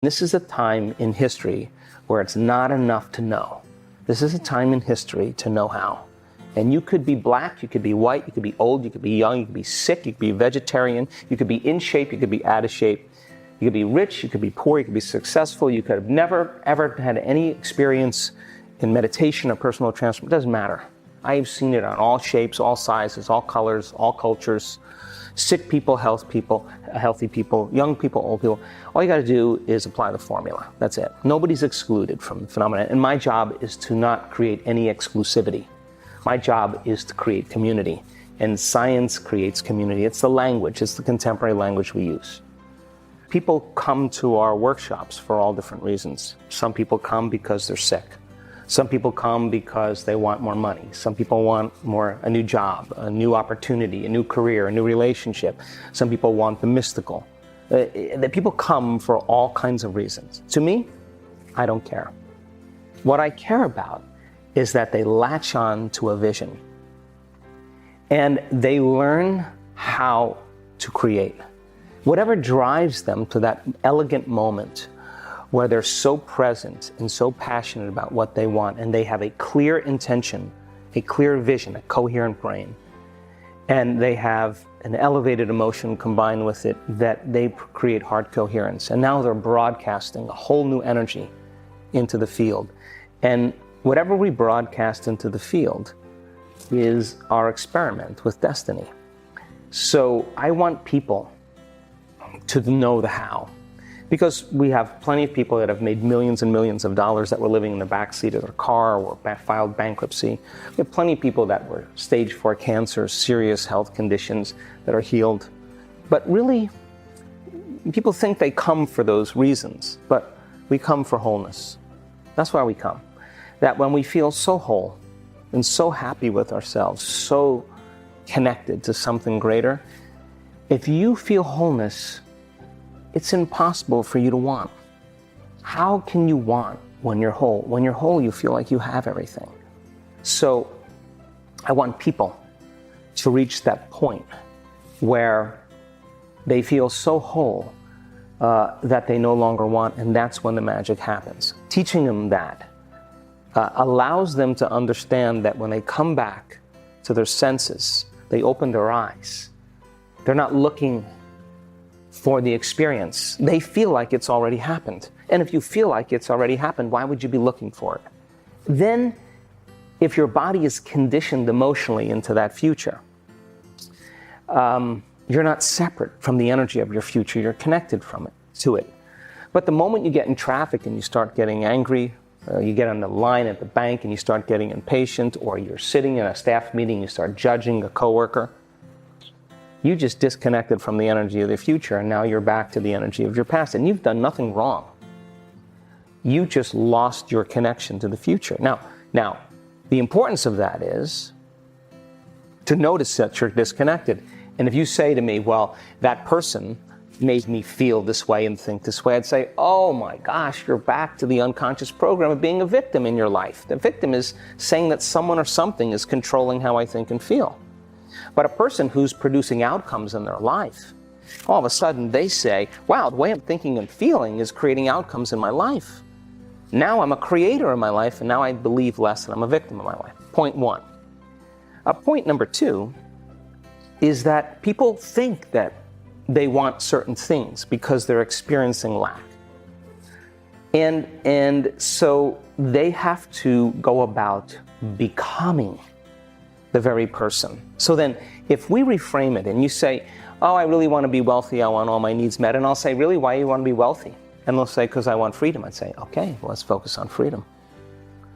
This is a time in history where it's not enough to know. This is a time in history to know how. And you could be black, you could be white, you could be old, you could be young, you could be sick, you could be vegetarian, you could be in shape, you could be out of shape, you could be rich, you could be poor, you could be successful, you could have never, ever had any experience in meditation or personal transformation. It doesn't matter. I've seen it on all shapes, all sizes, all colors, all cultures. Sick people, healthy people, young people, old people. All you got to do is apply the formula. That's it. Nobody's excluded from the phenomenon. And my job is to not create any exclusivity. My job is to create community. And science creates community. It's the language. It's the contemporary language we use. People come to our workshops for all different reasons. Some people come because they're sick. Some people come because they want more money. Some people want a new job, a new opportunity, a new career, a new relationship. Some people want the mystical. The people come for all kinds of reasons. To me, I don't care. What I care about is that they latch on to a vision and they learn how to create. Whatever drives them to that elegant moment where they're so present and so passionate about what they want, and they have a clear intention, a clear vision, a coherent brain, and they have an elevated emotion combined with it, that they create heart coherence. And now they're broadcasting a whole new energy into the field. And whatever we broadcast into the field is our experiment with destiny. So I want people to know the how. Because we have plenty of people that have made millions and millions of dollars that were living in the backseat of their car or filed bankruptcy. We have plenty of people that were stage 4 cancer, serious health conditions that are healed. But really, people think they come for those reasons, but we come for wholeness. That's why we come. That when we feel so whole and so happy with ourselves, so connected to something greater, if you feel wholeness, it's impossible for you to want. How can you want when you're whole? When you're whole, you feel like you have everything. So I want people to reach that point where they feel so whole that they no longer want, and that's when the magic happens. Teaching them that allows them to understand that when they come back to their senses, they open their eyes. They're not looking for the experience. They feel like it's already happened. And if you feel like it's already happened, why would you be looking for it? Then, if your body is conditioned emotionally into that future, you're not separate from the energy of your future. You're connected to it. But the moment you get in traffic and you start getting angry, you get on the line at the bank and you start getting impatient, or you're sitting in a staff meeting and you start judging a coworker, you just disconnected from the energy of the future, and now you're back to the energy of your past, and you've done nothing wrong. You just lost your connection to the future. Now, the importance of that is to notice that you're disconnected. And if you say to me, well, that person made me feel this way and think this way, I'd say, oh my gosh, you're back to the unconscious program of being a victim in your life. The victim is saying that someone or something is controlling how I think and feel. But a person who's producing outcomes in their life, all of a sudden they say, wow, the way I'm thinking and feeling is creating outcomes in my life. Now I'm a creator in my life, and now I believe less that I'm a victim of my life. Point one. Point number two is that people think that they want certain things because they're experiencing lack. And so they have to go about becoming the very person. So then, if we reframe it and you say, oh, I really want to be wealthy, I want all my needs met, and I'll say, really, why do you want to be wealthy? And they'll say, because I want freedom. I'd say, okay, well, let's focus on freedom.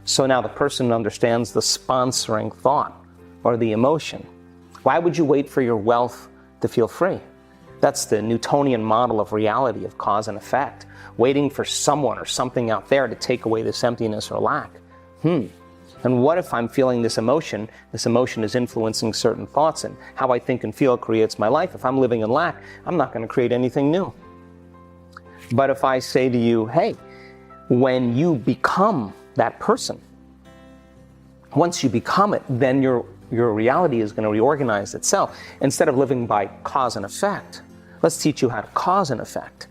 So now the person understands the sponsoring thought or the emotion. Why would you wait for your wealth to feel free? That's the Newtonian model of reality, of cause and effect. Waiting for someone or something out there to take away this emptiness or lack. And what if I'm feeling this emotion is influencing certain thoughts, and how I think and feel creates my life. If I'm living in lack, I'm not going to create anything new. But if I say to you, hey, when you become that person, once you become it, then your reality is going to reorganize itself. Instead of living by cause and effect, let's teach you how to cause and effect.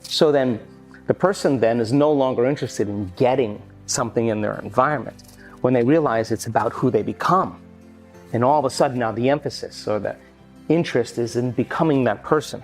So then, The person then is no longer interested in getting something in their environment when they realize it's about who they become. And all of a sudden now the emphasis or the interest is in becoming that person.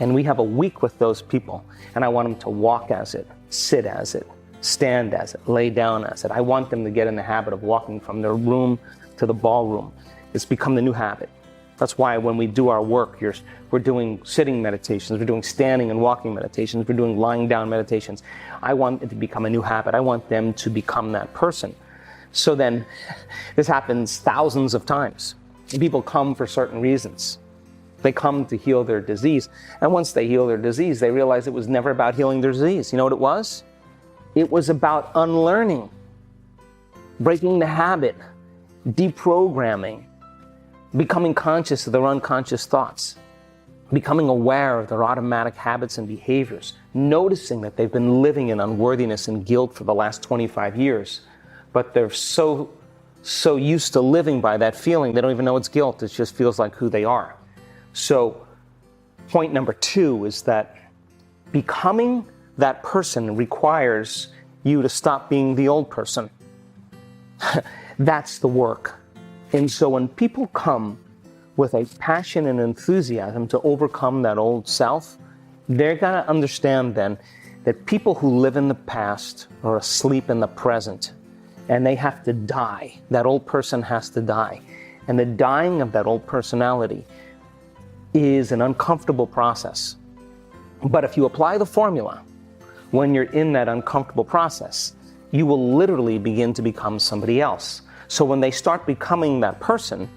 And we have a week with those people, and I want them to walk as it, sit as it, stand as it, lay down as it. I want them to get in the habit of walking from their room to the ballroom. It's become the new habit. That's why when we do our work, we're doing sitting meditations, we're doing standing and walking meditations, we're doing lying down meditations. I want it to become a new habit. I want them to become that person. So then, this happens thousands of times. People come for certain reasons. They come to heal their disease. And once they heal their disease, they realize it was never about healing their disease. You know what it was? It was about unlearning, breaking the habit, deprogramming, becoming conscious of their unconscious thoughts, becoming aware of their automatic habits and behaviors, noticing that they've been living in unworthiness and guilt for the last 25 years, but they're so used to living by that feeling, they don't even know it's guilt. It just feels like who they are. So point number 2 is that becoming that person requires you to stop being the old person. That's the work. And so when people come with a passion and enthusiasm to overcome that old self, they're going to understand then that people who live in the past are asleep in the present, and they have to die. That old person has to die. And the dying of that old personality is an uncomfortable process. But if you apply the formula, when you're in that uncomfortable process, you will literally begin to become somebody else. So when they start becoming that person,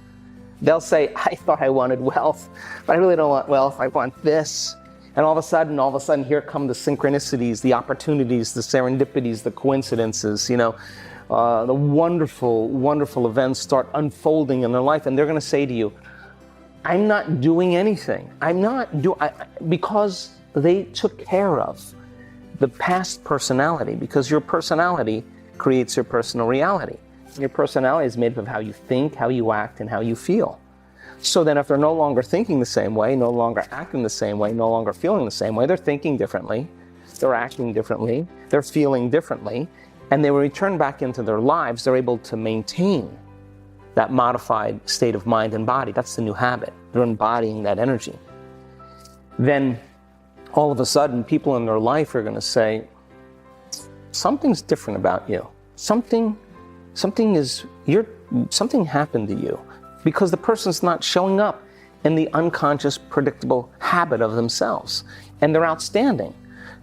they'll say, I thought I wanted wealth, but I really don't want wealth, I want this. And all of a sudden, here come the synchronicities, the opportunities, the serendipities, the coincidences, the wonderful, wonderful events start unfolding in their life. And they're going to say to you, I'm not doing anything. Because they took care of the past personality, because your personality creates your personal reality. Your personality is made up of how you think, how you act, and how you feel. So then if they're no longer thinking the same way, no longer acting the same way, no longer feeling the same way, they're thinking differently, they're acting differently, they're feeling differently, and they will return back into their lives, they're able to maintain that modified state of mind and body. That's the new habit. They're embodying that energy. Then all of a sudden, people in their life are going to say, something's different about you. Something happened to you, because the person's not showing up in the unconscious, predictable habit of themselves. And they're outstanding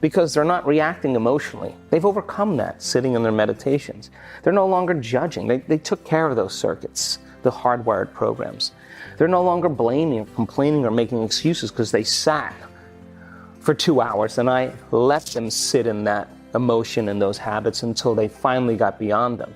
because they're not reacting emotionally. They've overcome that sitting in their meditations. They're no longer judging. They took care of those circuits, the hardwired programs. They're no longer blaming or complaining or making excuses because they sat for 2 hours and I let them sit in that emotion and those habits until they finally got beyond them.